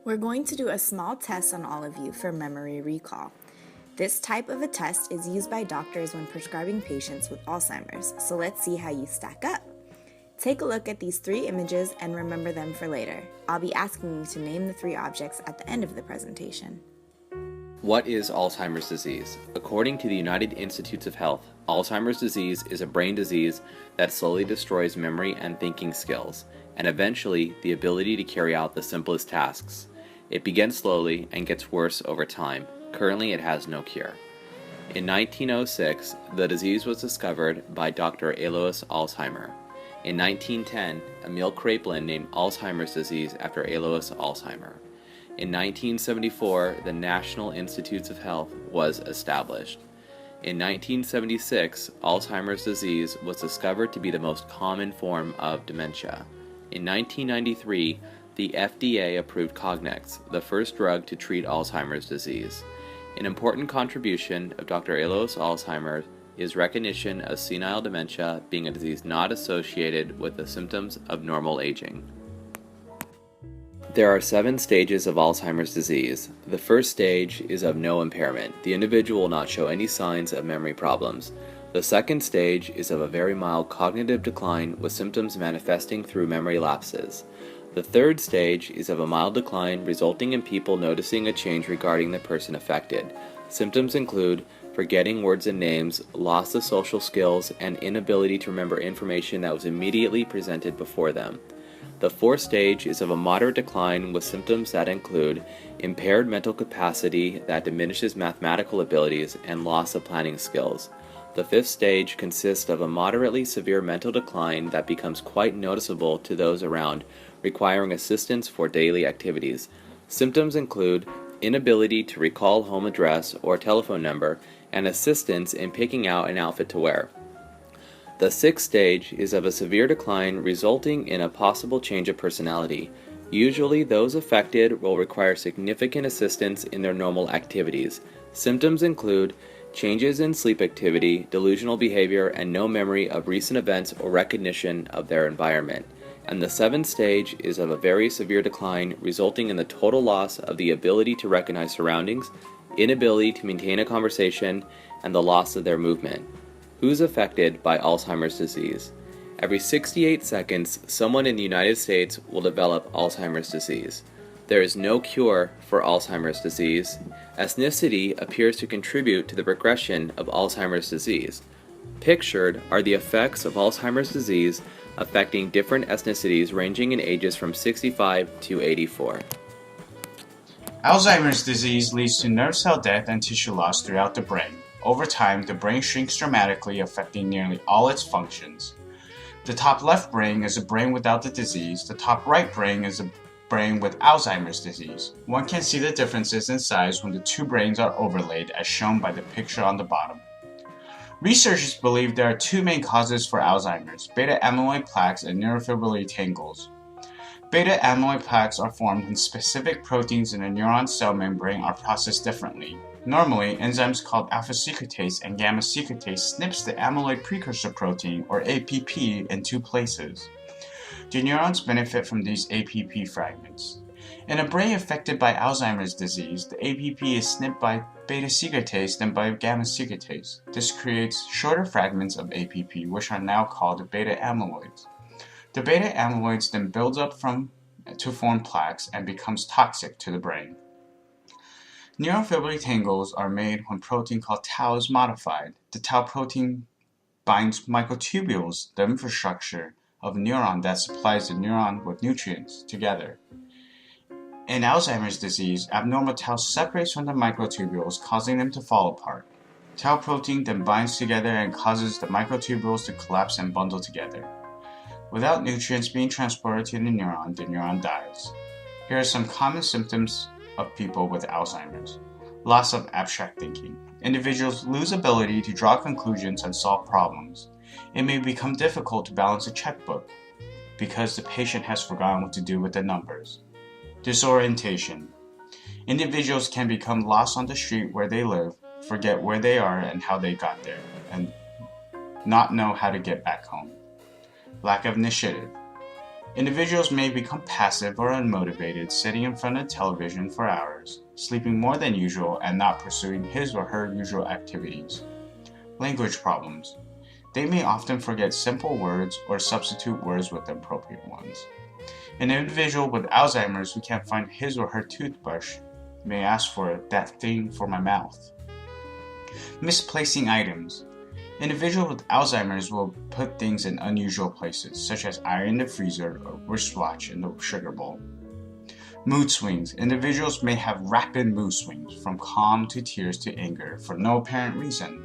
We're going to do a small test on all of you for memory recall. This type of a test is used by doctors when prescribing patients with Alzheimer's, so let's see how you stack up. Take a look at these 3 images and remember them for later. I'll be asking you to name the 3 objects at the end of the presentation. What is Alzheimer's disease? According to the United Institutes of Health, Alzheimer's disease is a brain disease that slowly destroys memory and thinking skills, and eventually the ability to carry out the simplest tasks. It begins slowly and gets worse over time. Currently, it has no cure. In 1906, the disease was discovered by Dr. Alois Alzheimer. In 1910, Emil Kraepelin named Alzheimer's disease after Alois Alzheimer. In 1974, the National Institutes of Health was established. In 1976, Alzheimer's disease was discovered to be the most common form of dementia. In 1993, the FDA approved Cognex, the first drug to treat Alzheimer's disease. An important contribution of Dr. Alois Alzheimer is recognition of senile dementia being a disease not associated with the symptoms of normal aging. There are 7 stages of Alzheimer's disease. The first stage is of no impairment. The individual will not show any signs of memory problems. The second stage is of a very mild cognitive decline with symptoms manifesting through memory lapses. The third stage is of a mild decline resulting in people noticing a change regarding the person affected. Symptoms include forgetting words and names, loss of social skills, and inability to remember information that was immediately presented before them. The fourth stage is of a moderate decline with symptoms that include impaired mental capacity that diminishes mathematical abilities and loss of planning skills. The fifth stage consists of a moderately severe mental decline that becomes quite noticeable to those around, requiring assistance for daily activities. Symptoms include inability to recall home address or telephone number and assistance in picking out an outfit to wear. The sixth stage is of a severe decline resulting in a possible change of personality. Usually, those affected will require significant assistance in their normal activities. Symptoms include changes in sleep activity, delusional behavior, and no memory of recent events or recognition of their environment. And the seventh stage is of a very severe decline, resulting in the total loss of the ability to recognize surroundings, inability to maintain a conversation, and the loss of their movement. Who's affected by Alzheimer's disease? Every 68 seconds, someone in the United States will develop Alzheimer's disease. There is no cure for Alzheimer's disease. Ethnicity appears to contribute to the progression of Alzheimer's disease. Pictured are the effects of Alzheimer's disease affecting different ethnicities ranging in ages from 65 to 84. Alzheimer's disease leads to nerve cell death and tissue loss throughout the brain. Over time, the brain shrinks dramatically, affecting nearly all its functions. The top left brain is a brain without the disease. The top right brain is a brain with Alzheimer's disease. One can see the differences in size when the two brains are overlaid, as shown by the picture on the bottom. Researchers believe there are 2 main causes for Alzheimer's: beta-amyloid plaques and neurofibrillary tangles. Beta-amyloid plaques are formed when specific proteins in a neuron cell membrane are processed differently. Normally, enzymes called alpha-secretase and gamma-secretase snips the amyloid precursor protein, or APP, in 2 places. The neurons benefit from these APP fragments. In a brain affected by Alzheimer's disease, the APP is snipped by beta-secretase than by gamma-secretase. This creates shorter fragments of APP, which are now called beta-amyloids. The beta-amyloids then builds up to form plaques and becomes toxic to the brain. Neurofibrillary tangles are made when protein called tau is modified. The tau protein binds microtubules, the infrastructure of a neuron that supplies the neuron with nutrients, together. In Alzheimer's disease, abnormal tau separates from the microtubules, causing them to fall apart. Tau protein then binds together and causes the microtubules to collapse and bundle together. Without nutrients being transported to the neuron dies. Here are some common symptoms of people with Alzheimer's. Loss of abstract thinking. Individuals lose ability to draw conclusions and solve problems. It may become difficult to balance a checkbook because the patient has forgotten what to do with the numbers. Disorientation. Individuals can become lost on the street where they live, forget where they are and how they got there, and not know how to get back home. Lack of initiative. Individuals may become passive or unmotivated, sitting in front of television for hours, sleeping more than usual, and not pursuing his or her usual activities. Language problems. They may often forget simple words or substitute words with appropriate ones. An individual with Alzheimer's who can't find his or her toothbrush may ask for that thing for my mouth. Misplacing items. Individuals with Alzheimer's will put things in unusual places, such as iron in the freezer or wristwatch in the sugar bowl. Mood swings. Individuals may have rapid mood swings, from calm to tears to anger, for no apparent reason.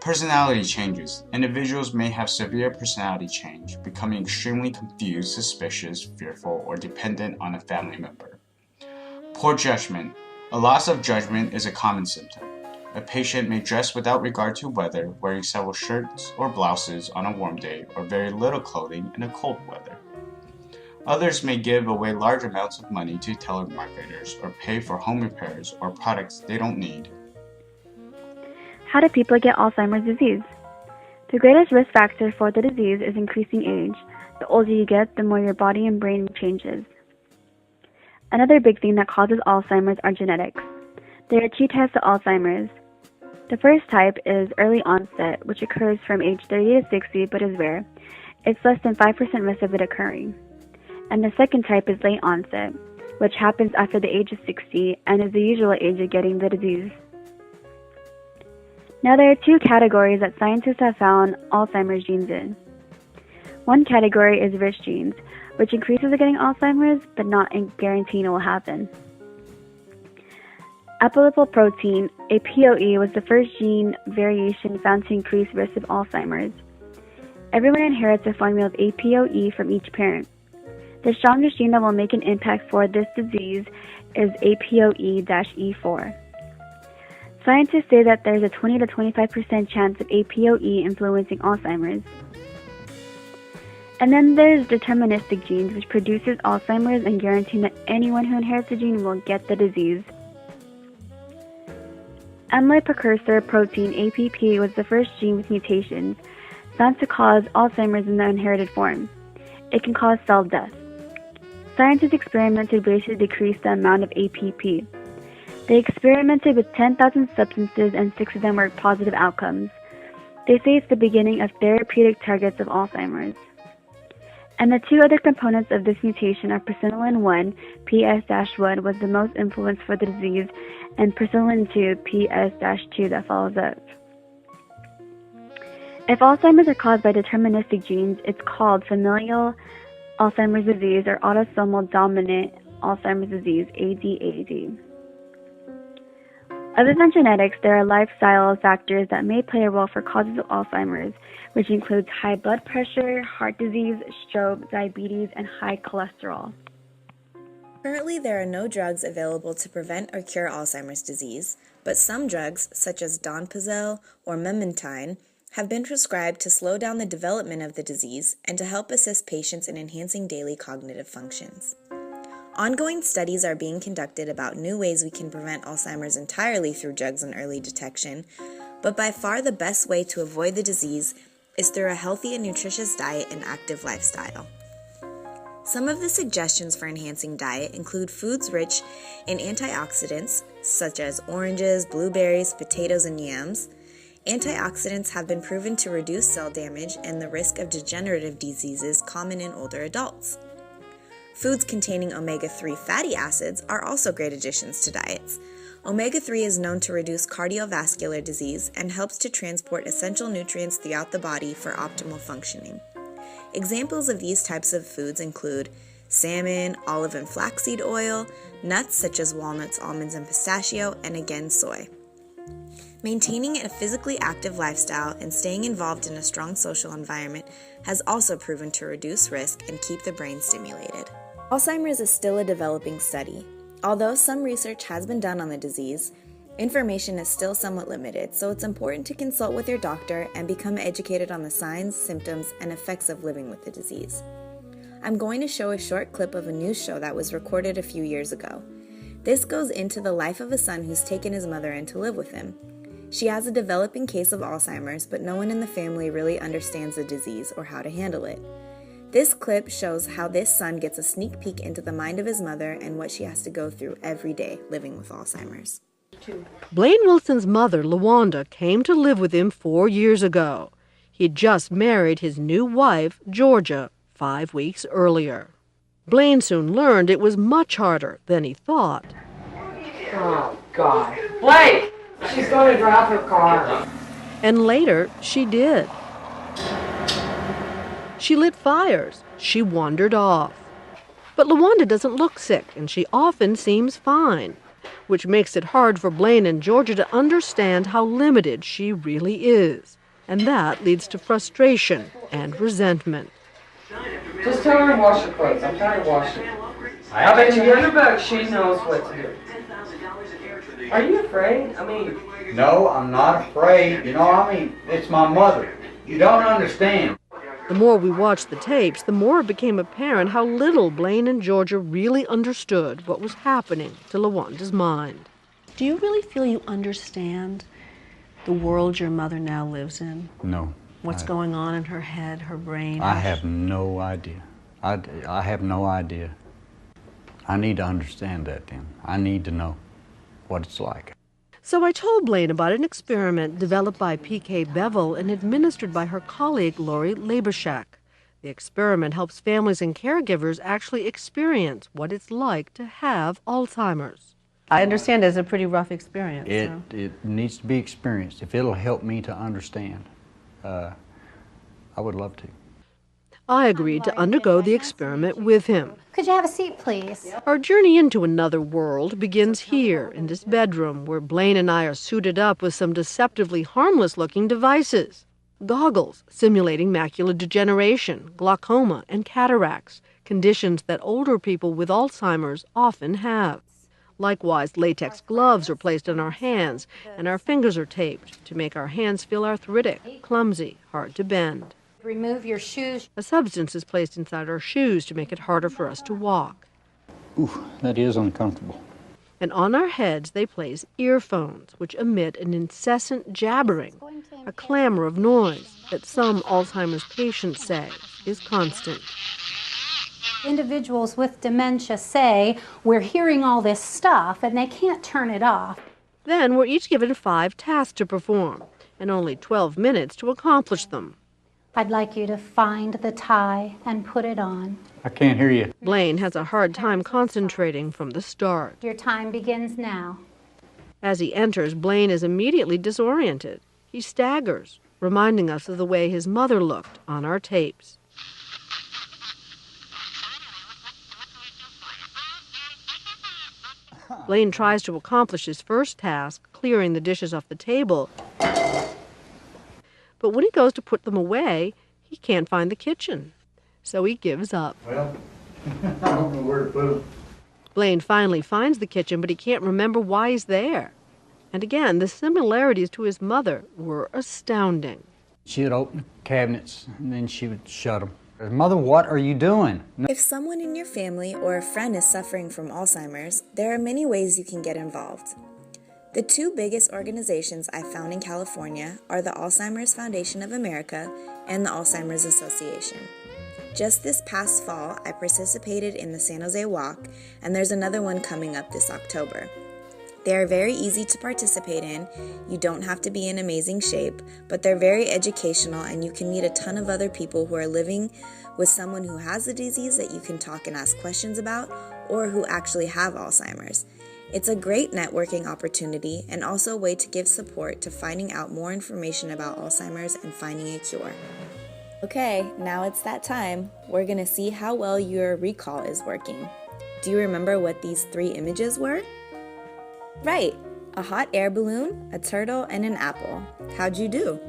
Personality changes. Individuals may have severe personality change, becoming extremely confused, suspicious, fearful, or dependent on a family member. Poor judgment. A loss of judgment is a common symptom. A patient may dress without regard to weather, wearing several shirts or blouses on a warm day, or very little clothing in a cold weather. Others may give away large amounts of money to telemarketers, or pay for home repairs or products they don't need. How do people get Alzheimer's disease? The greatest risk factor for the disease is increasing age. The older you get, the more your body and brain changes. Another big thing that causes Alzheimer's are genetics. There are 2 types of Alzheimer's. The first type is early onset, which occurs from age 30 to 60 but is rare. It's less than 5% risk of it occurring. And the second type is late onset, which happens after the age of 60 and is the usual age of getting the disease. Now there are 2 categories that scientists have found Alzheimer's genes in. One category is risk genes, which increases the getting Alzheimer's but not guaranteeing it will happen. Apolipoprotein, APOE, was the first gene variation found to increase risk of Alzheimer's. Everyone inherits a formula of APOE from each parent. The strongest gene that will make an impact for this disease is APOE-E4. Scientists say that there's a 20 to 25% chance of APOE influencing Alzheimer's. And then there's deterministic genes, which produces Alzheimer's and guaranteeing that anyone who inherits the gene will get the disease. Amyloid precursor protein, APP, was the first gene with mutations found to cause Alzheimer's in the inherited form. It can cause cell death. Scientists experimented ways to decrease the amount of APP. They experimented with 10,000 substances and 6 of them were positive outcomes. They say it's the beginning of therapeutic targets of Alzheimer's. And the 2 other components of this mutation are presenilin-1, PS-1, was the most influence for the disease, and presenilin-2, PS-2, that follows up. If Alzheimer's are caused by deterministic genes, it's called familial Alzheimer's disease or autosomal dominant Alzheimer's disease, ADAD. Other than genetics, there are lifestyle factors that may play a role for causes of Alzheimer's, which includes high blood pressure, heart disease, stroke, diabetes, and high cholesterol. Currently, there are no drugs available to prevent or cure Alzheimer's disease, but some drugs, such as Donepezil or Memantine, have been prescribed to slow down the development of the disease and to help assist patients in enhancing daily cognitive functions. Ongoing studies are being conducted about new ways we can prevent Alzheimer's entirely through drugs and early detection, but by far the best way to avoid the disease is through a healthy and nutritious diet and active lifestyle. Some of the suggestions for enhancing diet include foods rich in antioxidants, such as oranges, blueberries, potatoes, and yams. Antioxidants have been proven to reduce cell damage and the risk of degenerative diseases common in older adults. Foods containing omega-3 fatty acids are also great additions to diets. Omega-3 is known to reduce cardiovascular disease and helps to transport essential nutrients throughout the body for optimal functioning. Examples of these types of foods include salmon, olive and flaxseed oil, nuts such as walnuts, almonds, and pistachio, and again soy. Maintaining a physically active lifestyle and staying involved in a strong social environment has also proven to reduce risk and keep the brain stimulated. Alzheimer's is still a developing study. Although some research has been done on the disease, information is still somewhat limited, so it's important to consult with your doctor and become educated on the signs, symptoms, and effects of living with the disease. I'm going to show a short clip of a news show that was recorded a few years ago. This goes into the life of a son who's taken his mother in to live with him. She has a developing case of Alzheimer's, but no one in the family really understands the disease or how to handle it. This clip shows how this son gets a sneak peek into the mind of his mother and what she has to go through every day living with Alzheimer's. Blaine Wilson's mother, LaWanda, came to live with him 4 years ago. He'd just married his new wife, Georgia, 5 weeks earlier. Blaine soon learned it was much harder than he thought. Oh, God. Blaine! She's going to drive her car. And later, she did. She lit fires. She wandered off. But LaWanda doesn't look sick, and she often seems fine, which makes it hard for Blaine and Georgia to understand how limited she really is. And that leads to frustration and resentment. Just tell her to wash her clothes. I'm tired of washing. I bet you in her book she knows what to do. Are you afraid? I mean... No, I'm not afraid. It's my mother. You don't understand. The more we watched the tapes, the more it became apparent how little Blaine and Georgia really understood what was happening to LaWanda's mind. Do you really feel you understand the world your mother now lives in? No. What's going on in her head, her brain? I have no idea. I have no idea. I need to understand that then. I need to know what it's like. So I told Blaine about an experiment developed by P.K. Bevel and administered by her colleague Lori Labershak. The experiment helps families and caregivers actually experience what it's like to have Alzheimer's. I understand it's a pretty rough experience. It needs to be experienced. If it'll help me to understand, I would love to. I agreed to undergo the experiment with him. Could you have a seat, please? Our journey into another world begins here, in this bedroom, where Blaine and I are suited up with some deceptively harmless-looking devices. Goggles simulating macular degeneration, glaucoma, and cataracts, conditions that older people with Alzheimer's often have. Likewise, latex gloves are placed on our hands, and our fingers are taped to make our hands feel arthritic, clumsy, hard to bend. Remove your shoes. A substance is placed inside our shoes to make it harder for us to walk. Ooh, that is uncomfortable. And on our heads they place earphones, which emit an incessant jabbering, a clamor of noise that some Alzheimer's patients say is constant. Individuals with dementia say, we're hearing all this stuff and they can't turn it off. Then we're each given 5 tasks to perform, and only 12 minutes to accomplish them. I'd like you to find the tie and put it on. I can't hear you. Blaine has a hard time concentrating from the start. Your time begins now. As he enters, Blaine is immediately disoriented. He staggers, reminding us of the way his mother looked on our tapes. Blaine tries to accomplish his first task, clearing the dishes off the table. But when he goes to put them away, he can't find the kitchen. So he gives up. Well, I don't know where to put them. Blaine finally finds the kitchen, but he can't remember why he's there. And again, the similarities to his mother were astounding. She would open the cabinets, and then she would shut them. Mother, what are you doing? No. If someone in your family or a friend is suffering from Alzheimer's, there are many ways you can get involved. The 2 biggest organizations I found in California are the Alzheimer's Foundation of America and the Alzheimer's Association. Just this past fall, I participated in the San Jose Walk, and there's another one coming up this October. They are very easy to participate in. You don't have to be in amazing shape, but they're very educational, and you can meet a ton of other people who are living with someone who has the disease that you can talk and ask questions about, or who actually have Alzheimer's. It's a great networking opportunity and also a way to give support to finding out more information about Alzheimer's and finding a cure. Okay, now it's that time. We're gonna see how well your recall is working. Do you remember what these 3 images were? Right, a hot air balloon, a turtle, and an apple. How'd you do?